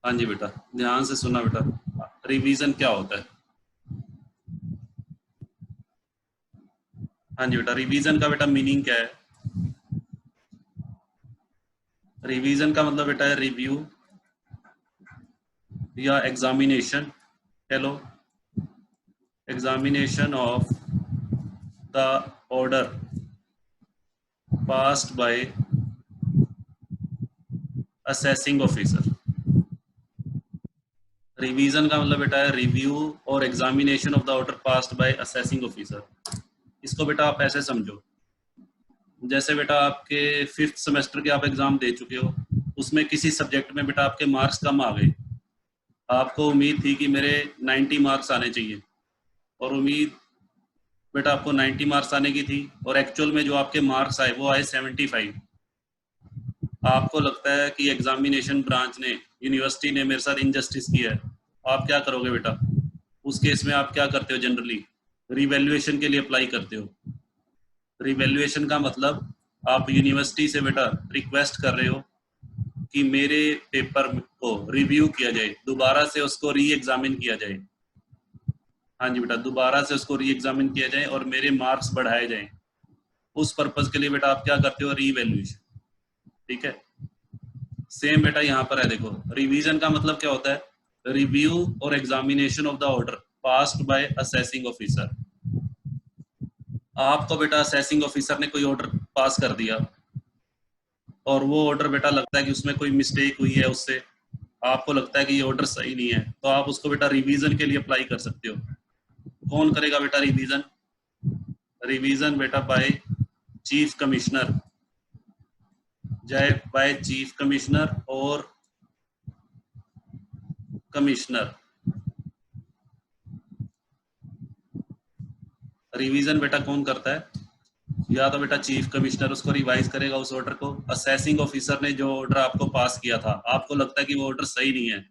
हाँ जी बेटा, ध्यान से सुनना बेटा। रिवीजन क्या होता है? हाँ जी बेटा, रिवीजन का बेटा मीनिंग क्या है? रिवीजन का मतलब बेटा है रिव्यू या examination. Hello, examination of the order passed bye assessing officer. Revision का मतलब बेटा है रिव्यू और examination of the order passed bye assessing officer. इसको बेटा आप ऐसे समझो, जैसे बेटा आपके 5th सेमेस्टर के आप एग्जाम दे चुके हो, उसमें किसी सब्जेक्ट में बेटा आपके मार्क्स कम आ गए। आपको उम्मीद थी कि मेरे 90 मार्क्स आने चाहिए, और उम्मीद बेटा आपको 90 मार्क्स आने की थी, और एक्चुअल में जो आपके मार्क्स आए वो आए 75। आपको लगता है कि एग्जामिनेशन ब्रांच ने, यूनिवर्सिटी ने मेरे साथ इनजस्टिस किया है। आप क्या करोगे बेटा? उस केस में आप क्या करते हो? जनरली रिवैल्यूएशन के लिए अप्लाई करते हो। रिवैल्यूएशन का मतलब आप यूनिवर्सिटी से बेटा रिक्वेस्ट कर रहे हो कि मेरे पेपर को रिव्यू किया जाए, दोबारा से उसको री एग्जामिन किया जाए। हाँ जी बेटा, दोबारा से उसको री एग्जामिन किया जाए और मेरे मार्क्स बढ़ाए जाएं। उस पर्पज के लिए बेटा आप क्या करते हो? रीवैल्यूएशन। ठीक है, सेम बेटा यहाँ पर है। देखो, रिवीजन का मतलब क्या होता है? रिव्यू और examination of the order passed bye assessing officer. आपको बेटा असेसिंग ऑफिसर ने कोई ऑर्डर पास कर दिया, और वो ऑर्डर बेटा लगता है कि उसमें कोई मिस्टेक हुई है, उससे आपको लगता है कि ये ऑर्डर सही नहीं है, तो आप उसको बेटा रिवीजन के लिए अप्लाई कर सकते हो। कौन करेगा बेटा रिवीजन? रिवीजन बेटा बाय चीफ कमिश्नर, जय बाय चीफ कमिश्नर और कमिश्नर। रिवीजन बेटा कौन करता है? या तो बेटा चीफ कमिश्नर उसको रिवाइज करेगा उस ऑर्डर को। असेसिंग ऑफिसर ने जो ऑर्डर आपको पास किया था, आपको लगता है कि वो ऑर्डर सही नहीं है,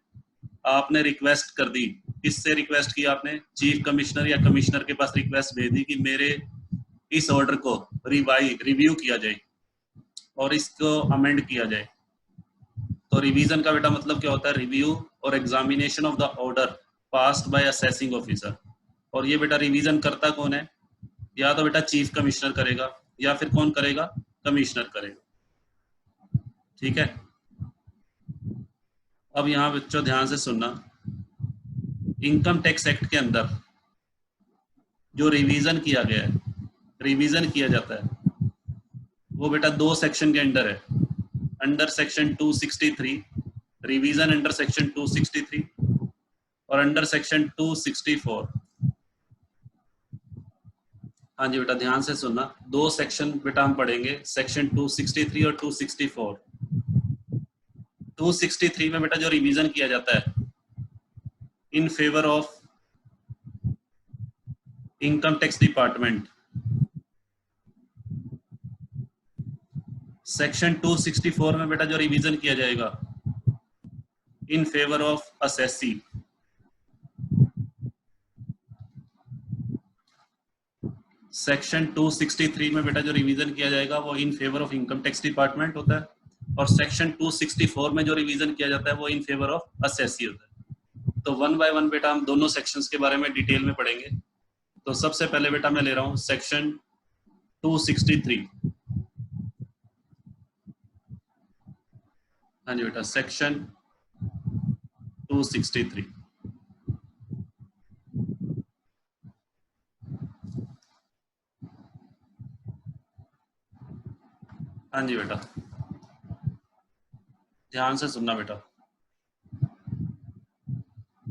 आपने रिक्वेस्ट कर दी। किससे रिक्वेस्ट की आपने? चीफ कमिश्नर या कमिश्नर के पास रिक्वेस्ट भेज दी कि मेरे इस ऑर्डर को रिव्यू किया जाए और इसको अमेंड किया जाए। तो रिवीजन का बेटा मतलब क्या होता है? रिव्यू और examination of the order passed bye assessing officer. और ये बेटा रिवीजन करता कौन है? या तो बेटा चीफ कमिश्नर करेगा, या फिर कौन करेगा? कमिश्नर करेगा। ठीक है, अब यहाँ बच्चों ध्यान से सुनना। इनकम टैक्स एक्ट के अंदर जो रिवीजन किया गया है, रिवीजन किया जाता है, वो बेटा 2 सेक्शन के अंडर है। Under section 263, revision under section 263, और अंडर सेक्शन 264। हाँ जी बेटा, ध्यान से सुनना। 2 सेक्शन बेटा हम पढ़ेंगे, सेक्शन 263 और 264। 263 में बेटा जो रिवीजन किया जाता है in favour of income tax department, section 264 में बेटा जो रिवीजन किया जाएगा in favour of assessee. Section 263 में बेटा जो रिवीजन किया जाएगा वो in favour of income tax department होता है, और सेक्शन 264 में जो रिवीजन किया जाता है वो इन फेवर ऑफ असेसी होता है। तो 1 बाय 1 बेटा हम दोनों सेक्शंस के बारे में डिटेल में पढ़ेंगे। तो सबसे पहले बेटा मैं ले रहा हूं सेक्शन 263। हाँ जी बेटा, सेक्शन 263। हाँ जी बेटा, ध्यान से सुनना बेटा।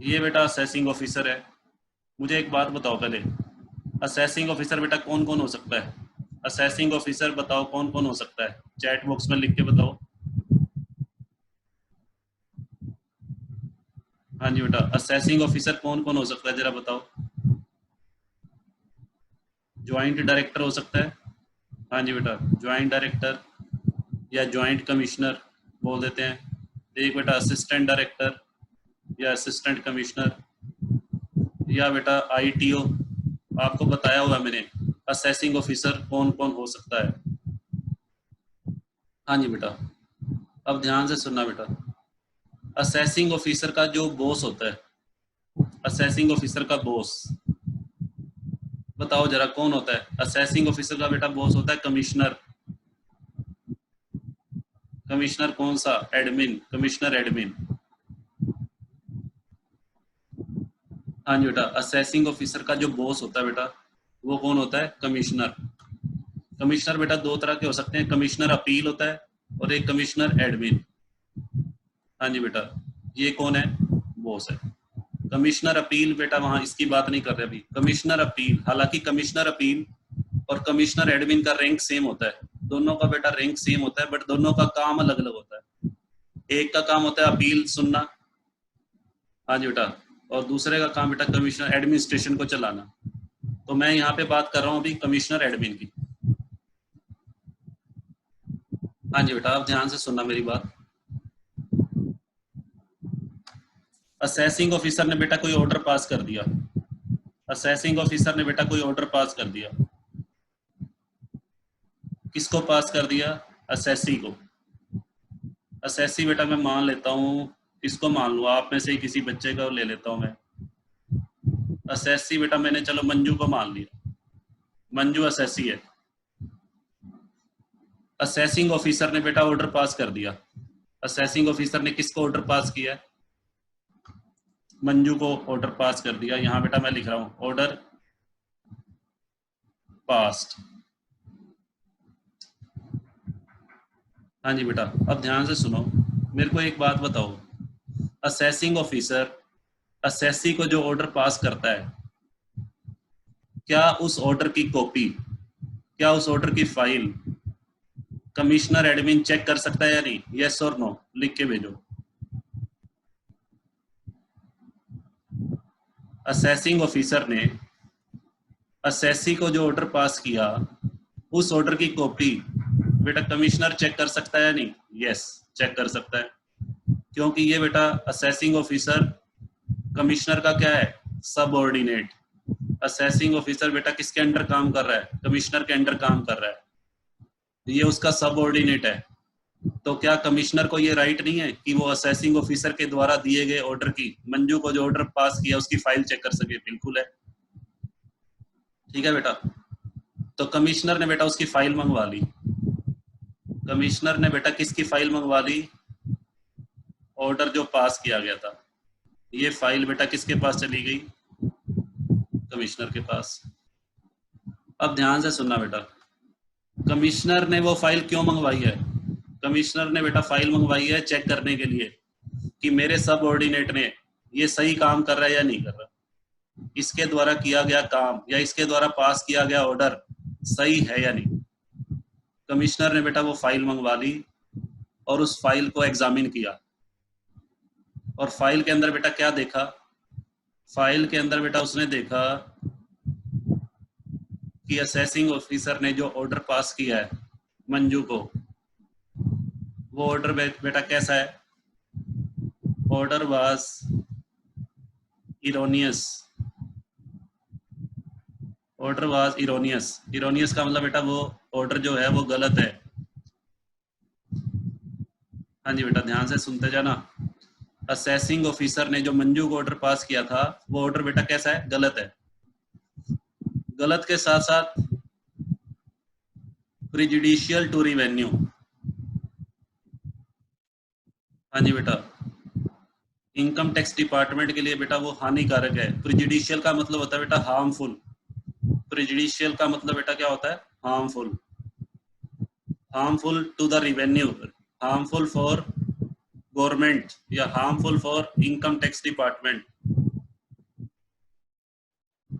ये बेटा असेसिंग ऑफिसर है। मुझे एक बात बताओ पहले, असेसिंग ऑफिसर बेटा कौन कौन हो सकता है? असेसिंग ऑफिसर बताओ कौन कौन हो सकता है? चैट बॉक्स में लिख के बताओ। हाँ जी बेटा, असेसिंग ऑफिसर कौन कौन हो सकता है जरा बताओ। ज्वाइंट डायरेक्टर हो सकता है। हाँ जी बेटा, ज्वाइंट डायरेक्टर या ज्वाइंट कमिश्नर बोल देते हैं। एक बेटा असिस्टेंट डायरेक्टर या असिस्टेंट कमिश्नर, या बेटा आईटीओ। आपको बताया हुआ मैंने असेसिंग ऑफिसर कौन कौन हो सकता है। हाँ जी बेटा, अब ध्यान से सुनना बेटा। असेसिंग ऑफिसर का जो बॉस होता है, असेसिंग ऑफिसर का बॉस, बताओ जरा कौन होता है? असेसिंग ऑफिसर का बेटा बॉस होता है कमिश्नर। कमिश्नर कौन सा? Admin, commissioner admin. हाँ जी बेटा, असेसिंग ऑफिसर का जो बॉस होता है बेटा वो कौन होता है? कमिश्नर। कमिश्नर बेटा दो तरह के हो सकते हैं, कमिश्नर अपील होता है और एक कमिश्नर एडमिन। हाँ जी बेटा, ये कौन है? बॉस है। कमिश्नर अपील बेटा वहां इसकी बात नहीं कर रहे अभी। कमिश्नर अपील, हालांकि कमिश्नर अपील और कमिश्नर एडमिन का रैंक सेम होता है, दोनों का बेटा रैंक सेम होता है, बट दोनों का काम अलग अलग होता है। एक का काम होता है अपील सुनना, हाँ जी बेटा, और दूसरे का काम बेटा कमिश्नर एडमिनिस्ट्रेशन को चलाना। तो मैं यहाँ पे बात कर रहा हूँ अभी कमिश्नर एडमिन की। हाँ जी बेटा, आप ध्यान से सुनना मेरी बात। असेसिंग ऑफिसर ने बेटा कोई ऑर्डर पास कर दिया, असेसिंग ऑफिसर ने बेटा कोई ऑर्डर पास कर दिया। किसको पास कर दिया? असेसी को। असेसी बेटा मैं मान लेता हूँ, किसको मान लूँ? आप में से ही किसी बच्चे को ले लेता हूँ मैं। असेसी बेटा मैंने चलो मंजू को मान लिया, मंजू असेसी है। असेसिंग ऑफिसर ने बेटा ऑर्डर पास कर दिया। असेसिंग ऑफिसर ने किसको ऑर्डर पास किया? मंजू को ऑर्डर पास कर दिया। यहाँ बेटा मैं लिख रहा हूँ ऑर्डर पास्ट। हाँ जी बेटा, अब ध्यान से सुनो, मेरे को एक बात बताओ, असेसिंग ऑफिसर असेसी को जो ऑर्डर पास करता है, क्या उस ऑर्डर की कॉपी, क्या उस ऑर्डर की फाइल कमिश्नर एडमिन चेक कर सकता है या नहीं? यस और नो लिख के भेजो। असेसिंग ऑफिसर ने असेसी को जो ऑर्डर पास किया, उस ऑर्डर की कॉपी बेटा कमिश्नर चेक कर सकता है या नहीं? यस, चेक कर सकता है, क्योंकि ये बेटा असेसिंग ऑफिसर कमिश्नर का क्या है? सबऑर्डिनेट। असेसिंग ऑफिसर बेटा किसके अंडर काम कर रहा है? कमिश्नर के अंडर काम कर रहा है, ये उसका सबऑर्डिनेट है। तो क्या कमिश्नर को ये राइट नहीं है कि वो असेसिंग ऑफिसर के द्वारा दिए गए ऑर्डर की, मंजू को जो ऑर्डर पास किया उसकी फाइल चेक कर सके? बिल्कुल है। ठीक है बेटा, तो कमिश्नर ने बेटा उसकी फाइल मंगवा ली। कमिश्नर ने बेटा किसकी फाइल मंगवा ली? ऑर्डर जो पास किया गया था, ये फाइल बेटा किसके पास चली गई? कमिश्नर के पास। अब ध्यान से सुनना बेटा, कमिश्नर ने वो फाइल क्यों मंगवाई है? कमिश्नर ने बेटा फाइल मंगवाई है चेक करने के लिए कि मेरे सबऑर्डिनेट ने ये सही काम कर रहा है या नहीं कर रहा, इसके द्वारा किया गया काम या इसके द्वारा पास किया गया ऑर्डर सही है या नहीं। कमिश्नर ने बेटा वो फाइल मंगवा ली और उस फाइल को एग्जामिन किया, और फाइल के अंदर बेटा क्या देखा? फाइल के अंदर बेटा उसने देखा कि असेसिंग ऑफिसर ने जो ऑर्डर पास किया है मंजू को, वो ऑर्डर बेटा कैसा है? Order was erroneous. Order was erroneous. Erroneous का मतलब बेटा वो ऑर्डर जो है वो गलत है। हाँ जी बेटा, ध्यान से सुनते जाना। असेसिंग ऑफिसर ने जो मंजू को ऑर्डर पास किया था, वो ऑर्डर बेटा कैसा है? गलत है। गलत के साथ साथ प्रिजुडिशियल टू रिवेन्यू। हाँ जी बेटा, इनकम टैक्स डिपार्टमेंट के लिए बेटा वो हानिकारक है। प्रिजुडिशियल का मतलब होता है बेटा हार्मफुल। प्रिजुडिशियल का मतलब बेटा क्या होता है? Harmful. Harmful to the revenue, harmful for government या harmful for income tax department.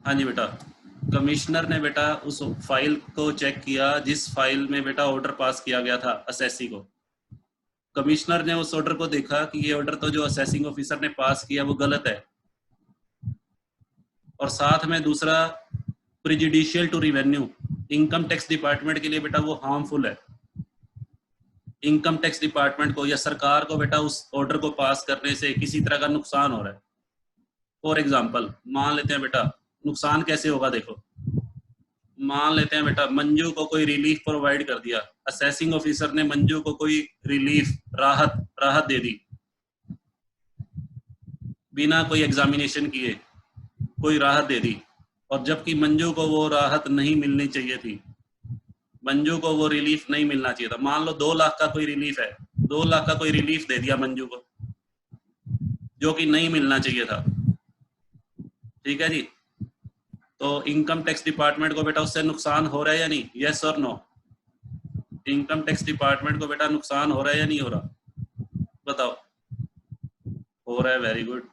हाँ जी बेटा, कमिश्नर ने बेटा उस फाइल को चेक किया जिस फाइल में बेटा ऑर्डर पास किया गया था असेसी को। कमिश्नर ने उस ऑर्डर को देखा कि ये ऑर्डर तो जो असेसिंग ऑफिसर ने पास किया वो गलत है, और साथ में दूसरा prejudicial to revenue, income tax department के लिए बेटा वो हार्मफुल है। इनकम टैक्स डिपार्टमेंट को या सरकार को बेटा उस ऑर्डर को पास करने से किसी तरह का नुकसान हो रहा है। फॉर एग्जाम्पल मान लेते हैं बेटा, नुकसान कैसे होगा देखो, मान लेते हैं बेटा मंजू को कोई रिलीफ प्रोवाइड कर दिया, असेसिंग ऑफिसर ने मंजू को कोई रिलीफ राहत दे दी, बिना कोई एग्जामिनेशन किए कोई राहत दे दी, और जबकि मंजू को वो राहत नहीं मिलनी चाहिए थी, मंजू को वो रिलीफ नहीं मिलना चाहिए था। मान लो 2 लाख का कोई रिलीफ है, 2 लाख का कोई रिलीफ दे दिया मंजू को, जो कि नहीं मिलना चाहिए था। ठीक है जी। तो इनकम टैक्स डिपार्टमेंट को बेटा उससे नुकसान हो रहा है या नहीं? यस और नो? इनकम टैक्स डिपार्टमेंट को बेटा नुकसान हो रहा है या नहीं हो रहा? बताओ। हो रहा है, वेरी गुड।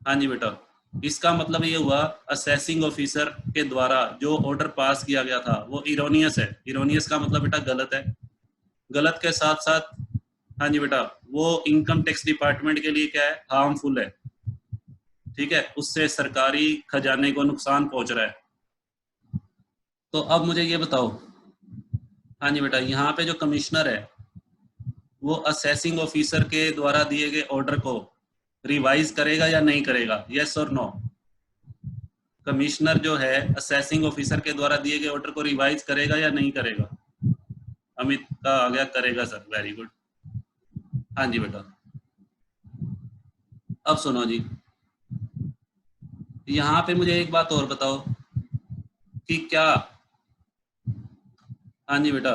हाँ जी बेटा, इसका मतलब ये हुआ असेसिंग ऑफिसर के द्वारा जो ऑर्डर पास किया गया था वो इरोनियस है। इरोनियस का मतलब बेटा गलत है। गलत के साथ साथ, हाँ जी बेटा, वो इनकम टैक्स डिपार्टमेंट के लिए क्या है? हार्मफुल है। ठीक है, उससे सरकारी खजाने को नुकसान पहुंच रहा है। तो अब मुझे ये बताओ, हाँ जी बेटा, यहाँ पे जो कमिश्नर है वो असेसिंग ऑफिसर के द्वारा दिए गए ऑर्डर को रिवाइज करेगा या नहीं करेगा? यस और नो? कमिश्नर जो है असेसिंग ऑफिसर के द्वारा दिए गए ऑर्डर को रिवाइज करेगा या नहीं करेगा? अमित का आ गया, करेगा सर, वेरी गुड। हाँ जी बेटा, अब सुनो जी, यहाँ पे मुझे एक बात और बताओ कि क्या, हाँ जी बेटा,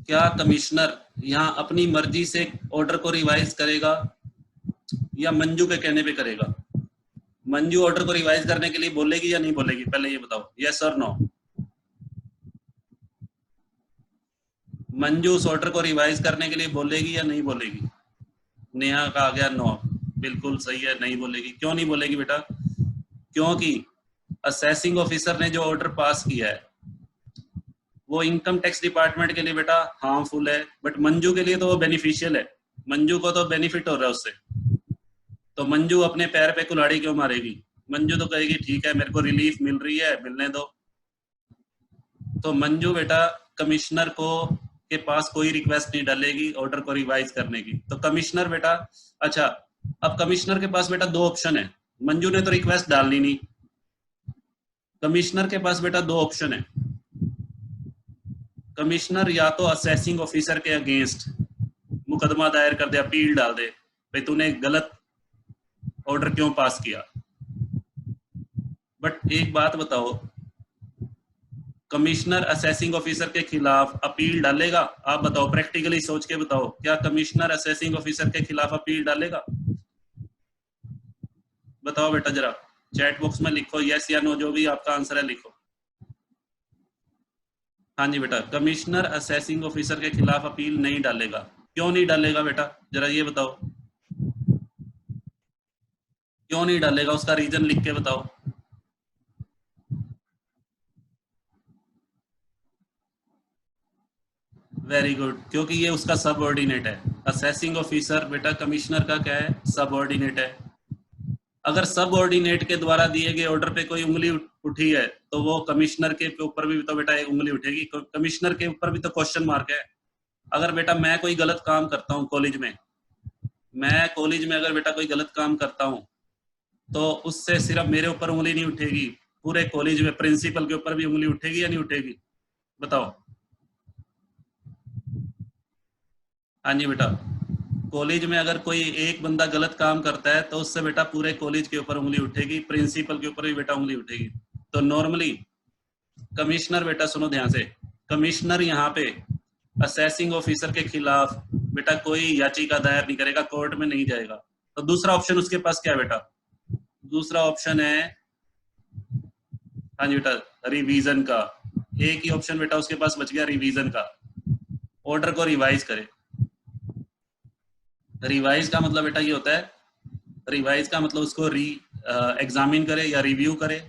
क्या कमिश्नर यहाँ अपनी मर्जी से ऑर्डर को रिवाइज करेगा या मंजू के कहने पे करेगा? मंजू ऑर्डर को रिवाइज करने के लिए बोलेगी या नहीं बोलेगी? पहले ये बताओ, यस और नो? मंजू उस ऑर्डर को रिवाइज करने के लिए बोलेगी या नहीं बोलेगी? नेहा का आ गया नो, बिल्कुल सही है, नहीं बोलेगी। क्यों नहीं बोलेगी बेटा? क्योंकि असेसिंग ऑफिसर ने जो ऑर्डर पास किया है वो इनकम टैक्स डिपार्टमेंट के लिए बेटा हार्मफुल है, बट मंजू के लिए तो वो बेनिफिशियल है। मंजू को तो बेनिफिट हो रहा है उससे। तो मंजू अपने पैर पे कुल्हाड़ी क्यों मारेगी? मंजू तो कहेगी ठीक है, मेरे को रिलीफ मिल रही है, मिलने दो। तो मंजू बेटा कमिश्नर को के पास कोई रिक्वेस्ट नहीं डालेगी ऑर्डर को रिवाइज करने की। तो कमिश्नर बेटा, अच्छा, अब कमिश्नर के पास बेटा 2 ऑप्शन है। मंजू ने तो रिक्वेस्ट डालनी नहीं। कमिश्नर के पास बेटा 2 ऑप्शन है। कमिश्नर या तो असेसिंग ऑफिसर के अगेंस्ट मुकदमा दायर कर दे, अपील डाल दे, भाई तूने गलत ऑर्डर क्यों पास किया। बट एक बात बताओ, कमिश्नर असेसिंग ऑफिसर के खिलाफ अपील डालेगा? आप बताओ, प्रैक्टिकली सोच के बताओ, क्या कमिश्नर असेसिंग ऑफिसर के खिलाफ अपील डालेगा? बताओ बेटा जरा, चैट बॉक्स में लिखो यस या नो, जो भी आपका आंसर है लिखो। हाँ जी बेटा, कमिश्नर असेसिंग ऑफिसर के खिलाफ अपील नहीं डालेगा। क्यों नहीं डालेगा बेटा, जरा ये बताओ, क्यों नहीं डालेगा? उसका रीजन लिख के बताओ। वेरी गुड, क्योंकि ये उसका सबऑर्डिनेट है। असेसिंग ऑफिसर बेटा कमिश्नर का क्या है? सबऑर्डिनेट है। अगर सबऑर्डिनेट के द्वारा दिए गए ऑर्डर पे कोई उंगली उठी है तो वो कमिश्नर के ऊपर भी तो बेटा एक उंगली उठेगी। कमिश्नर के ऊपर भी तो क्वेश्चन मार्क है। अगर बेटा मैं कोई गलत काम करता हूँ कॉलेज में, मैं कॉलेज में अगर बेटा कोई गलत काम करता हूँ तो उससे सिर्फ मेरे ऊपर उंगली नहीं उठेगी, पूरे कॉलेज में प्रिंसिपल के ऊपर भी उंगली उठेगी या नहीं उठेगी? बताओ। हाँ जी बेटा, कॉलेज में अगर कोई एक बंदा गलत काम करता है तो उससे बेटा पूरे कॉलेज के ऊपर उंगली उठेगी, प्रिंसिपल के ऊपर भी बेटा उंगली उठेगी। तो नॉर्मली कमिश्नर बेटा, सुनो ध्यान से, कमिश्नर यहाँ पे असेसिंग ऑफिसर के खिलाफ बेटा कोई याचिका दायर नहीं करेगा, कोर्ट में नहीं जाएगा। तो दूसरा ऑप्शन उसके पास क्या है बेटा? दूसरा ऑप्शन है, हाँ जी बेटा, रिवीजन का। एक ही ऑप्शन बेटा उसके पास बच गया, रिवीजन का। ऑर्डर को रिवाइज करे। रिवाइज का मतलब बेटा ये होता है, रिवाइज का मतलब उसको एग्जामिन करे या रिव्यू करे।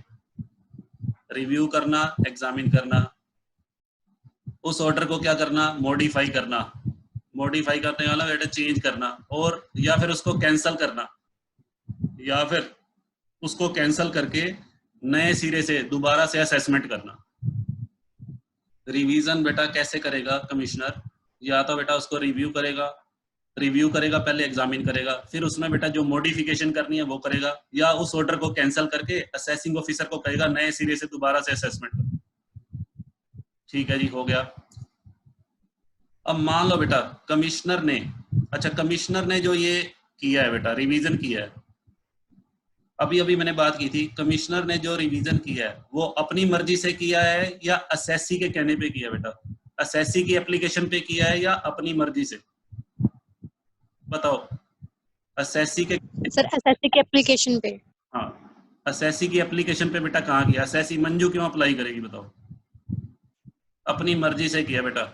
रिव्यू करना, एग्जामिन करना, उस ऑर्डर को क्या करना? मॉडिफाई करना। मॉडिफाई करने वाला बेटा चेंज करना, और या फिर उसको कैंसिल करना, या फिर उसको कैंसिल करके नए सिरे से दोबारा से असेसमेंट करना। रिवीजन बेटा कैसे करेगा कमिश्नर? या तो बेटा उसको रिव्यू करेगा, रिव्यू करेगा पहले, एग्जामिन करेगा, फिर उसमें बेटा जो मॉडिफिकेशन करनी है वो करेगा, या उस ऑर्डर को कैंसिल करके असेसिंग ऑफिसर को कहेगा नए सिरे से दोबारा से असेसमेंट करो। ठीक है जी, हो गया। अब मान लो बेटा कमिश्नर ने, अच्छा, कमिश्नर ने जो ये किया है बेटा, रिवीजन किया है, अभी अभी मैंने बात की थी, कमिश्नर ने जो रिवीजन किया है वो अपनी मर्जी से किया है या असेसी के कहने पे किया है बेटा? असेसी की एप्लीकेशन पे किया है या अपनी मर्जी से? बताओ। असेसी के, सर एसएससी के एप्लीकेशन पे। हाँ, असेसी की एप्लीकेशन पे बेटा कहाँ किया? असेसी मंजू क्यों अप्लाई करेगी बताओ? अपनी मर्जी से किया बेटा।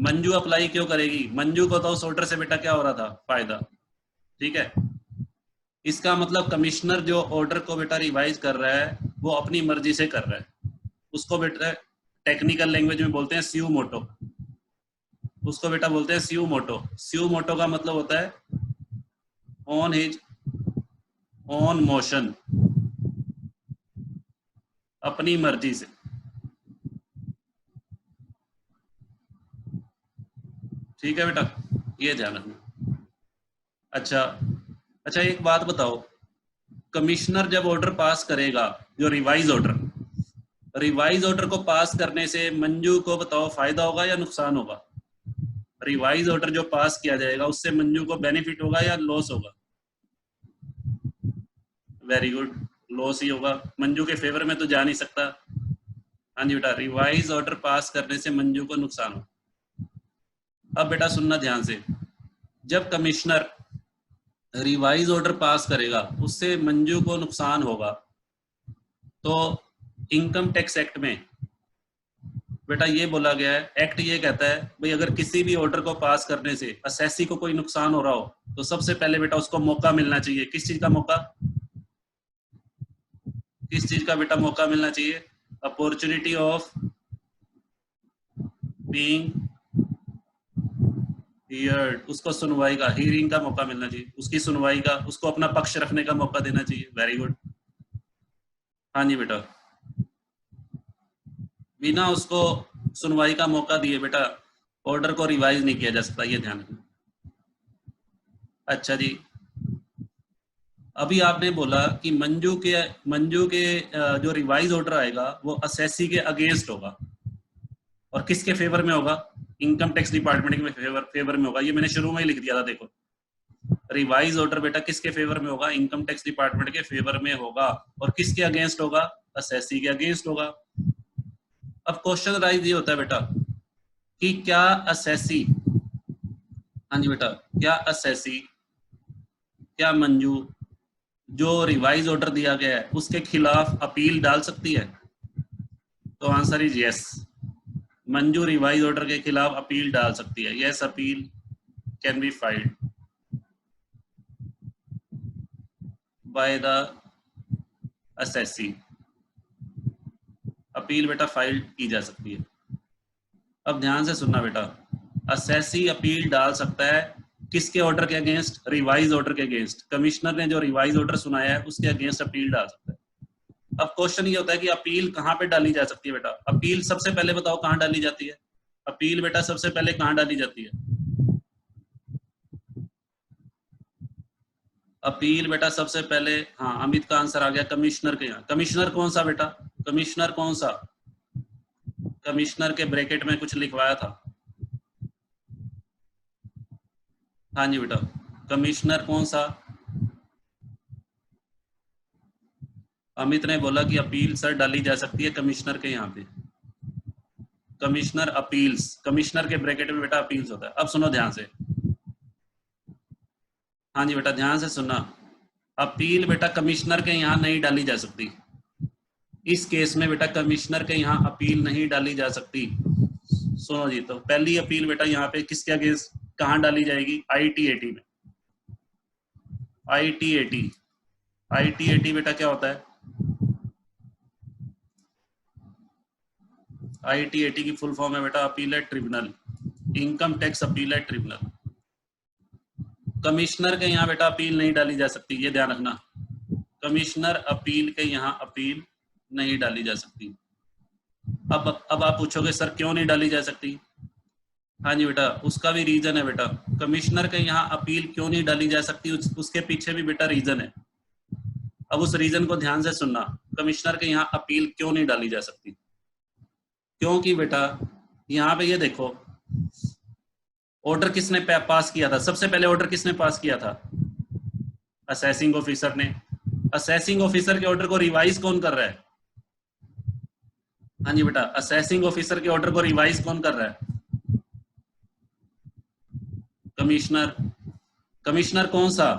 मंजू अप्लाई क्यों करेगी? मंजू को तो उस ऑर्डर से बेटा क्या हो रहा था? फायदा। ठीक है, इसका मतलब कमिश्नर जो ऑर्डर को बेटा रिवाइज कर रहा है वो अपनी मर्जी से कर रहा है। उसको बेटा टेक्निकल लैंग्वेज में बोलते हैं स्यू मोटो। उसको बेटा बोलते हैं स्यू मोटो। स्यू मोटो का मतलब होता है ऑन हिज ऑन मोशन, अपनी मर्जी से। ठीक है बेटा, ये ध्यान रखना। अच्छा अच्छा, एक बात बताओ, कमिश्नर जब ऑर्डर पास करेगा, जो रिवाइज ऑर्डर, रिवाइज ऑर्डर को पास करने से मंजू को बताओ फायदा होगा या नुकसान होगा? रिवाइज ऑर्डर जो पास किया जाएगा उससे मंजू को बेनिफिट होगा या लॉस होगा? वेरी गुड, लॉस ही होगा। मंजू के फेवर में तो जा नहीं सकता। हाँ जी बेटा, रिवाइज ऑर्डर पास करने से मंजू को नुकसान हो। अब बेटा सुनना ध्यान से, जब कमिश्नर रिवाइज ऑर्डर पास करेगा उससे मंजू को नुकसान होगा, तो इनकम टैक्स एक्ट में बेटा ये बोला गया है, एक्ट ये कहता है भाई अगर किसी भी ऑर्डर को पास करने से असेसी को कोई नुकसान हो रहा हो तो सबसे पहले बेटा उसको मौका मिलना चाहिए। किस चीज का मौका? किस चीज का बेटा मौका मिलना चाहिए? अपॉर्चुनिटी ऑफ बीइंग हियर्ड, उसको सुनवाई का, हियरिंग का मौका मिलना चाहिए, उसकी सुनवाई का, उसको अपना पक्ष रखने का मौका देना चाहिए। Very good. हाँ जी बेटा, बिना उसको सुनवाई का मौका दिए बेटा ऑर्डर को रिवाइज नहीं किया जा सकता, ये ध्यान रखना। अच्छा जी, अभी आपने बोला कि मंजू के जो रिवाइज ऑर्डर आएगा वो असेसी के अगेंस्ट होगा, और किसके फेवर में होगा? इनकम टैक्स डिपार्टमेंट के फेवर में होगा। ये मैंने शुरू में ही लिख दिया था, देखो, रिवाइज ऑर्डर बेटा किसके फेवर में होगा? इनकम टैक्स डिपार्टमेंट के फेवर में होगा। और किसके अगेंस्ट होगा? असेसी के अगेंस्ट होगा। अब क्वेश्चन राइज ये होता है बेटा कि क्या असेसी, हाँ जी बेटा, क्या असेसी, क्या मंजू जो रिवाइज ऑर्डर दिया गया है उसके खिलाफ अपील डाल सकती है? तो answer is yes, Manju revise order के खिलाफ अपील डाल सकती है। Yes, appeal can be filed by the assessee. Appeal बेटा फाइल की जा सकती है। अब ध्यान से सुनना बेटा, असेसी अपील डाल सकता है किसके ऑर्डर के अगेंस्ट? रिवाइज ऑर्डर के अगेंस्ट। कमिश्नर ने जो रिवाइज ऑर्डर सुनाया है उसके अगेंस्ट अपील डाल सकता है। अब क्वेश्चन ये होता है कि अपील कहाँ पे डाली जा सकती है बेटा? अपील सबसे पहले बताओ कहाँ डाली जाती है? अपील बेटा सबसे पहले कहाँ डाली जाती है? अपील बेटा सबसे पहले, हाँ, अमित का आंसर आ गया, कमिश्नर के यहाँ। कमिश्नर कौन सा बेटा? कमिश्नर कौन सा? कमिश्नर के ब्रैकेट में कुछ लिखवाया था। हाँ जी बेटा, कमिश्नर कौन सा? अमित ने बोला कि अपील सर डाली जा सकती है कमिश्नर के यहाँ पे। कमिश्नर अपील्स, कमिश्नर के ब्रैकेट में बेटा अपील्स होता है। अब सुनो ध्यान से, हाँ जी बेटा ध्यान से सुनना, अपील बेटा कमिश्नर के यहाँ नहीं डाली जा सकती। इस केस में बेटा कमिश्नर के यहाँ अपील नहीं डाली जा सकती। सुनो जी, तो पहली अपील बेटा यहाँ पे किसके अगेंस्ट कहाँ डाली जाएगी? ITAT में। ITAT, ITAT बेटा क्या होता है? ITAT की फुल फॉर्म है बेटा appellate tribunal, income tax appellate tribunal. Commissioner के यहाँ बेटा अपील नहीं डाली जा सकती, ये ध्यान रखना। कमिश्नर अपील के यहाँ अपील नहीं डाली जा सकती। अब आप पूछोगे सर क्यों नहीं डाली जा सकती? हाँ जी बेटा, उसका भी रीजन है बेटा। कमिश्नर के यहाँ अपील क्यों नहीं डाली जा सकती, उसके पीछे भी बेटा रीजन है। अब उस रीजन को ध्यान से सुनना, कमिश्नर के यहाँ अपील क्यों नहीं डाली जा सकती? क्योंकि बेटा यहाँ पे ये देखो, ऑर्डर किसने पास किया था? सबसे पहले ऑर्डर किसने पास किया था? असेसिंग ऑफिसर ने। असेसिंग ऑफिसर के ऑर्डर को रिवाइज कौन कर रहा है? हाँ जी बेटा, असेसिंग ऑफिसर के ऑर्डर को रिवाइज कौन कर रहा है? कमिश्नर। कमिश्नर कौन सा?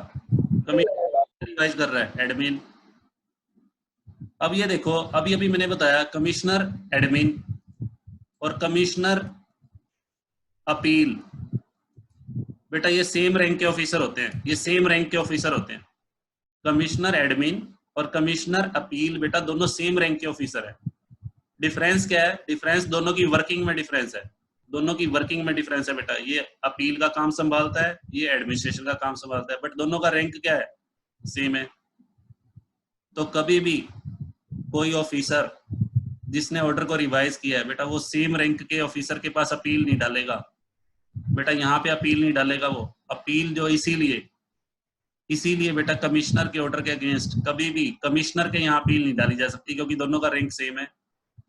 कमिश्नर रिवाइज कर रहा है, एडमिन। अब ये देखो, अभी अभी मैंने बताया कमिश्नर एडमिन और कमिश्नर अपील, बेटा ये सेम रैंक के ऑफिसर होते हैं, ये सेम रैंक के ऑफिसर होते हैं। कमिश्नर एडमिन और कमिश्नर अपील बेटा दोनों सेम रैंक के ऑफिसर है। डिफरेंस क्या है? डिफरेंस दोनों की वर्किंग में डिफरेंस है, दोनों की वर्किंग में डिफरेंस है बेटा। ये अपील का काम संभालता है, ये एडमिनिस्ट्रेशन का काम संभालता है, बट दोनों का रैंक क्या है? सेम है। तो कभी भी कोई ऑफिसर जिसने ऑर्डर को रिवाइज किया है बेटा, वो सेम रैंक के ऑफिसर के पास अपील नहीं डालेगा बेटा, यहाँ पे अपील नहीं डालेगा वो। अपील जो इसीलिए बेटा कमिश्नर के ऑर्डर के अगेंस्ट कभी भी कमिश्नर के यहाँ अपील नहीं डाली जा सकती, क्योंकि दोनों का रैंक सेम है।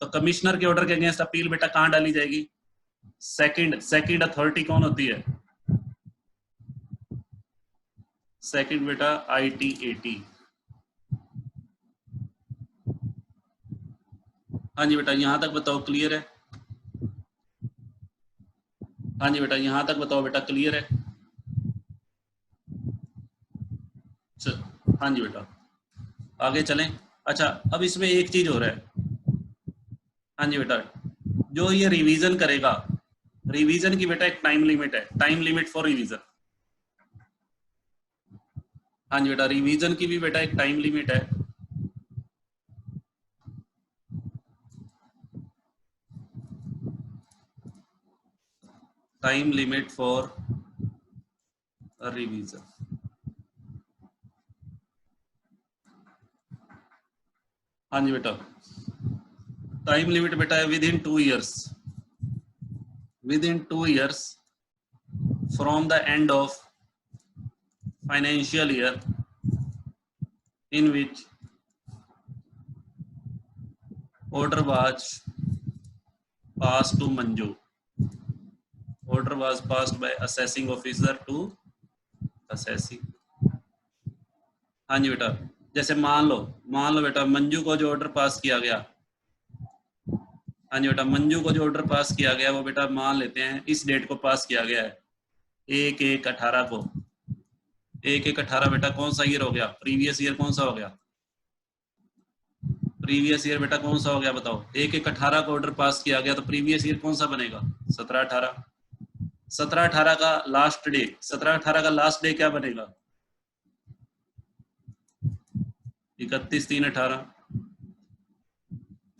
तो कमिश्नर के ऑर्डर के अगेंस्ट अपील बेटा कहाँ डाली जाएगी? सेकंड अथॉरिटी कौन होती है? सेकंड बेटा ITAT। हाँ जी बेटा, यहां तक बताओ क्लियर है? हाँ जी बेटा, यहां तक बताओ बेटा क्लियर है? हाँ जी बेटा, आगे चलें। अच्छा, अब इसमें एक चीज हो रहा है। हाँ जी बेटा, जो ये रिवीजन करेगा, रिवीजन की बेटा एक टाइम लिमिट है, टाइम लिमिट फॉर रिवीजन। हाँ जी बेटा, रिवीजन की भी बेटा एक टाइम लिमिट है। Time limit for revision. हाँ जी बेटा, टाइम लिमिट बेटा है with in 2 years, with in 2 years from the end of financial year in which order was passed to Manju. Order was passed by assessing officer to assessing. हाँ जी बेटा, जैसे मान लो बेटा मंजू को जो ऑर्डर पास किया गया, हाँ जी बेटा मंजू को जो ऑर्डर पास किया गया वो बेटा मान लेते हैं इस डेट को पास किया गया है 1/1/18 को। 1/1/18 बेटा कौन सा ईयर हो गया? प्रीवियस ईयर कौन सा हो गया? प्रीवियस ईयर बेटा कौन सा हो गया बताओ? 1/1/18 को ऑर्डर पास किया गया, तो प्रीवियस ईयर कौन सा बनेगा? 17/18। 17/18 का लास्ट डे, 17/18 का लास्ट डे क्या बनेगा? 31/3/18।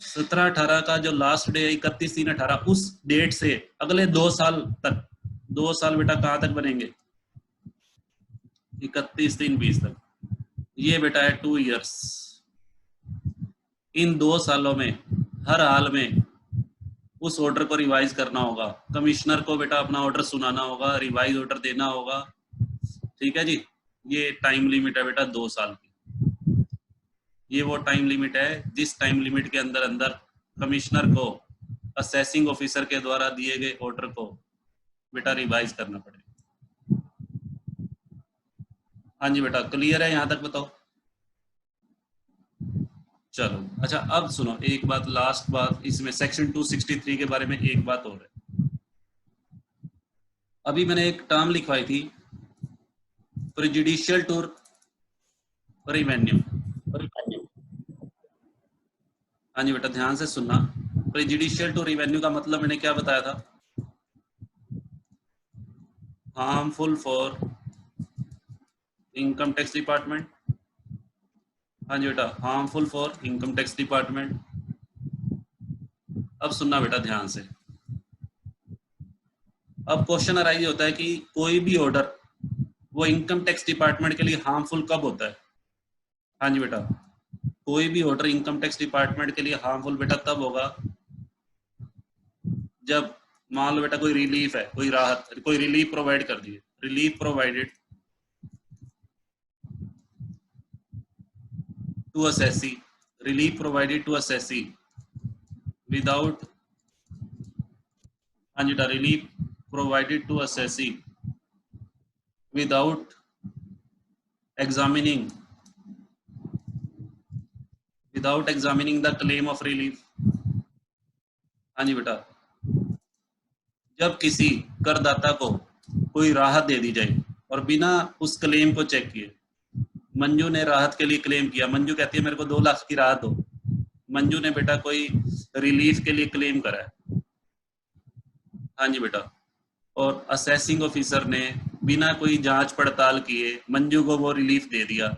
17/18 का जो लास्ट डे है 31/3/18, उस डेट से अगले 2 साल तक, 2 साल बेटा कहां तक बनेंगे? 31/3/20 तक। ये बेटा है 2 years। इन 2 सालों में हर हाल में उस ऑर्डर को रिवाइज करना होगा, कमिश्नर को बेटा अपना ऑर्डर सुनाना होगा, रिवाइज ऑर्डर देना होगा। ठीक है जी, ये टाइम लिमिट है बेटा 2 साल की। ये वो टाइम लिमिट है जिस टाइम लिमिट के अंदर कमिश्नर को असेसिंग ऑफिसर के द्वारा दिए गए ऑर्डर को बेटा रिवाइज करना पड़ेगा। हाँ जी बेटा, क्लियर है यहां तक बताओ? चलो अच्छा, अब सुनो एक बात, लास्ट बात इसमें सेक्शन 263 के बारे में एक बात और है। अभी मैंने एक टर्म लिखवाई थी, प्रेजुडिशियल टू रिवेन्यू। हाँ जी बेटा, ध्यान से सुनना। प्रेजुडिशियल टू रिवेन्यू का मतलब मैंने क्या बताया था? Harmful for income tax department. हाँ जी बेटा, harmful for income tax department. अब सुनना बेटा ध्यान से। अब क्वेश्चन अराइज होता है कि कोई भी ऑर्डर वो इनकम टैक्स डिपार्टमेंट के लिए हार्मफुल कब होता है? हाँ जी बेटा, कोई भी ऑर्डर इनकम टैक्स डिपार्टमेंट के लिए हार्मफुल बेटा तब होगा जब मान लो बेटा कोई रिलीफ है, कोई राहत, कोई रिलीफ प्रोवाइड कर दिए, relief provided to assessee, relief provided to assessee without, हाँ जी बेटा, relief provided to assessee without examining without examining the claim of relief. हाँ जी बेटा, जब किसी करदाता को कोई राहत दे दी जाए और बिना उस क्लेम को चेक किए, मंजू ने राहत के लिए क्लेम किया, मंजू कहती है मेरे को 2 लाख की राहत दो, मंजू ने बेटा कोई रिलीफ के लिए क्लेम करा है। हाँ जी बेटा, और असेसिंग ऑफिसर ने बिना कोई जांच पड़ताल किए मंजू को वो रिलीफ दे दिया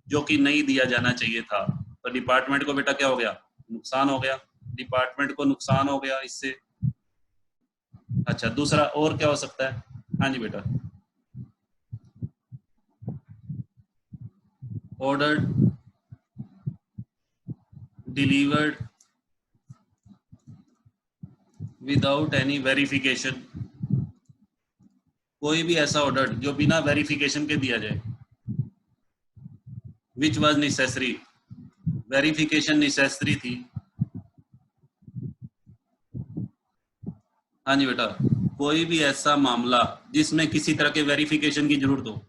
जो कि नहीं दिया जाना चाहिए था, तो डिपार्टमेंट को बेटा क्या हो गया, नुकसान हो गया, डिपार्टमेंट को नुकसान हो गया इससे। अच्छा, दूसरा और क्या हो सकता है? हाँ जी बेटा, order delivered without any verification, कोई भी ऐसा ऑर्डर जो बिना वेरिफिकेशन के दिया जाए, which was necessary, verification necessary थी। हाँ जी बेटा, कोई भी ऐसा मामला जिसमें किसी तरह के वेरिफिकेशन की जरूरत हो,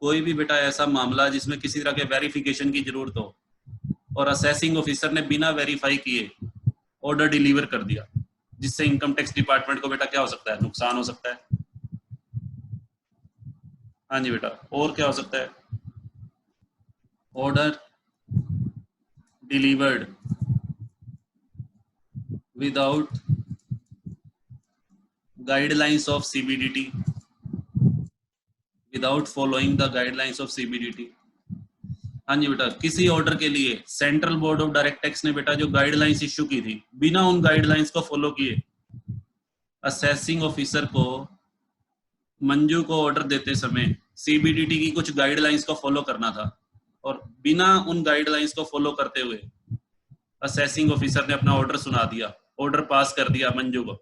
कोई भी बेटा ऐसा मामला जिसमें किसी तरह के वेरिफिकेशन की जरूरत हो और असेसिंग ऑफिसर ने बिना वेरीफाई किए ऑर्डर डिलीवर कर दिया, जिससे इनकम टैक्स डिपार्टमेंट को बेटा क्या हो सकता है, नुकसान हो सकता है। हाँ जी बेटा, और क्या हो सकता है? Order delivered without guidelines of CBDT, without following the guidelines of CBDT. हाँ जी बेटा, किसी ऑर्डर के लिए central board of direct tax ने बेटा जो गाइडलाइंस इश्यू की थी, बिना उन गाइडलाइंस को फॉलो किए असेसिंग ऑफिसर को मंजू को ऑर्डर देते समय सीबीडीटी की कुछ गाइडलाइंस को फॉलो करना था, और बिना उन गाइडलाइंस को फॉलो करते हुए असेसिंग ऑफिसर ने अपना ऑर्डर सुना दिया, ऑर्डर पास कर दिया मंजू को,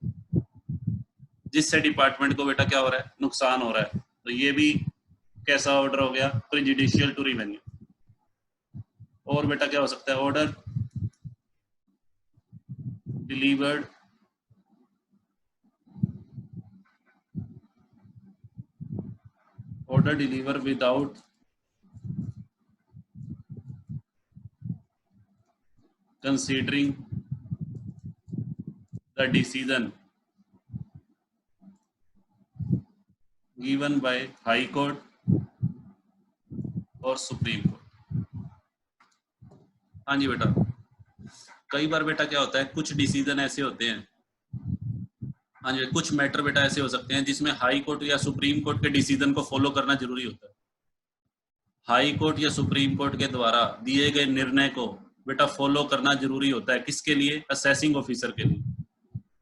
जिससे डिपार्टमेंट को बेटा क्या हो रहा है, नुकसान हो रहा है। तो ये भी कैसा ऑर्डर हो गया, प्रेजुडिशियल टू रेवेन्यू। और बेटा क्या हो सकता है? Order delivered order deliver without considering the decision given by high court और सुप्रीम कोर्ट। हाँ जी बेटा, कई बार बेटा क्या होता है, कुछ डिसीजन ऐसे होते हैं, हाँ जी, कुछ मैटर बेटा ऐसे हो सकते हैं जिसमें हाई कोर्ट या सुप्रीम कोर्ट के डिसीजन को फॉलो करना जरूरी होता है। हाई कोर्ट या सुप्रीम कोर्ट के द्वारा दिए गए निर्णय को बेटा फॉलो करना जरूरी होता है, किसके लिए? असेसिंग ऑफिसर के लिए।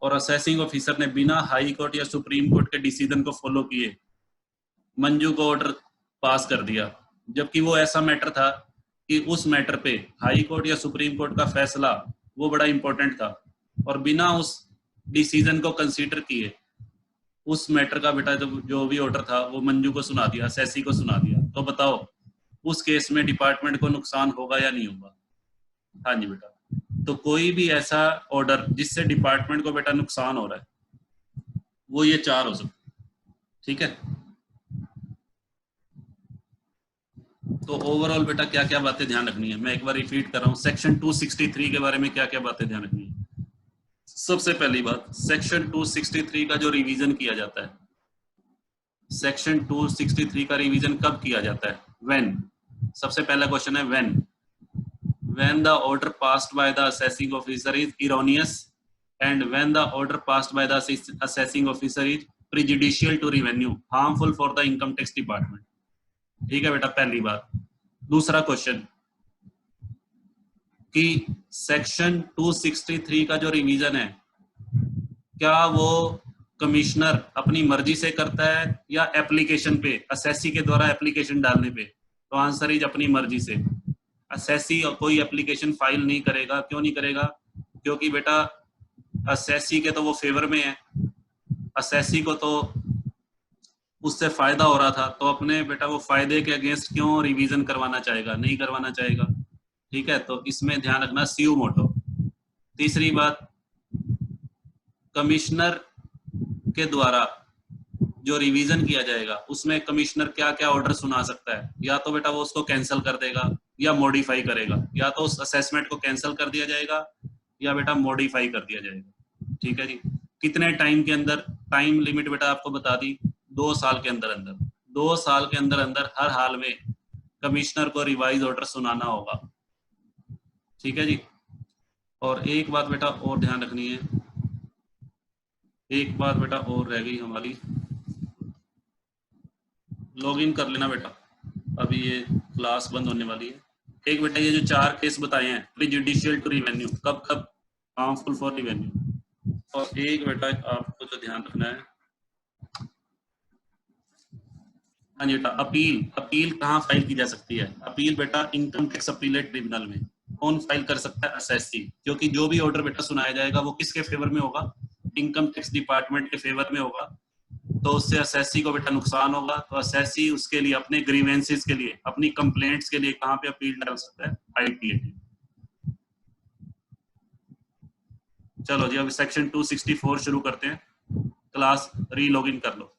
और असेसिंग ऑफिसर ने बिना हाई कोर्ट या सुप्रीम कोर्ट के डिसीजन को फॉलो किए मंजू को ऑर्डर पास कर दिया, जबकि वो ऐसा मैटर था कि उस मैटर पे हाई कोर्ट या सुप्रीम कोर्ट का फैसला वो बड़ा इंपॉर्टेंट था, और बिना उस डिसीजन को कंसीडर किए उस मैटर का बेटा जो भी ऑर्डर था वो मंजू को सुना दिया, असेसी को सुना दिया। तो बताओ उस केस में डिपार्टमेंट को नुकसान होगा या नहीं होगा? हाँ जी बेटा, तो कोई भी ऐसा ऑर्डर जिससे डिपार्टमेंट को बेटा नुकसान हो रहा है वो ये 4 हो सकते, ठीक है। तो ओवरऑल बेटा क्या क्या बातें ध्यान रखनी है, मैं एक बार रिपीट कर रहा हूँ, सेक्शन 263 के बारे में क्या क्या बातें ध्यान रखनी है। सबसे पहली बात, सेक्शन 263 का जो रिवीजन किया जाता है, सेक्शन 263 का रिवीजन कब किया जाता है? व्हेन। सबसे पहला क्वेश्चन है when the order passed by the assessing officer is erroneous and when the order passed by the assessing officer is prejudicial to revenue, harmful for the income tax department. ठीक है बेटा, पहली बात। दूसरा question कि section 263 का जो revision है, क्या वो कमिश्नर अपनी मर्जी से करता है या एप्लीकेशन पे, असेसी के द्वारा एप्लीकेशन डालने पे? तो आंसर इज अपनी मर्जी से। असेसी कोई एप्लीकेशन फाइल नहीं करेगा। क्यों नहीं करेगा? क्योंकि बेटा असेसी के तो वो फेवर में है, असेसी को तो उससे फायदा हो रहा था, तो अपने बेटा वो फायदे के अगेंस्ट क्यों रिवीजन करवाना चाहेगा? नहीं करवाना चाहेगा। ठीक है, तो इसमें ध्यान रखना सीयू मोटो। तीसरी बात, कमिश्नर के द्वारा जो रिवीजन किया जाएगा उसमें कमिश्नर क्या क्या ऑर्डर सुना सकता है? या तो बेटा वो उसको कैंसिल कर देगा, या मॉडिफाई करेगा, या तो उस असेसमेंट को कैंसिल कर दिया जाएगा या बेटा मॉडिफाई कर दिया जाएगा। ठीक है जी। कितने टाइम के अंदर, टाइम लिमिट बेटा आपको बता दी 2 साल के अंदर अंदर, 2 साल के अंदर अंदर हर हाल में कमिश्नर को रिवाइज ऑर्डर सुनाना होगा। ठीक है जी। और एक बात बेटा और ध्यान रखनी है, एक बात बेटा और रह गई हमारी, लॉगिन कर लेना बेटा, अभी ये क्लास बंद होने वाली है। एक बेटा ये जो 4 केस बताए हैं, प्रीजुडिशियल टू रिवेन्यू, कब कब हार्मफुल फॉर रिवेन्यू। और एक बेटा आपको जो ध्यान रखना है, हाँ जी बेटा, अपील, अपील कहाँ फाइल की जा सकती है? अपील बेटा इनकम टैक्स अपीलेट ट्रिब्यूनल में। कौन फाइल कर सकता है? असेसी। क्योंकि जो भी ऑर्डर बेटा सुनाया जाएगा वो किसके फेवर में होगा? इनकम टैक्स डिपार्टमेंट के फेवर में होगा। तो उससे असेसी को बेटा नुकसान होगा, तो असेसी उसके लिए अपने ग्रीवेंसेस के लिए, अपनी कंप्लेंट्स के लिए कहाँ पे अपील डाल सकता है? ITAT। चलो जी, अब सेक्शन 264 शुरू करते हैं। क्लास री लॉगिन कर लो।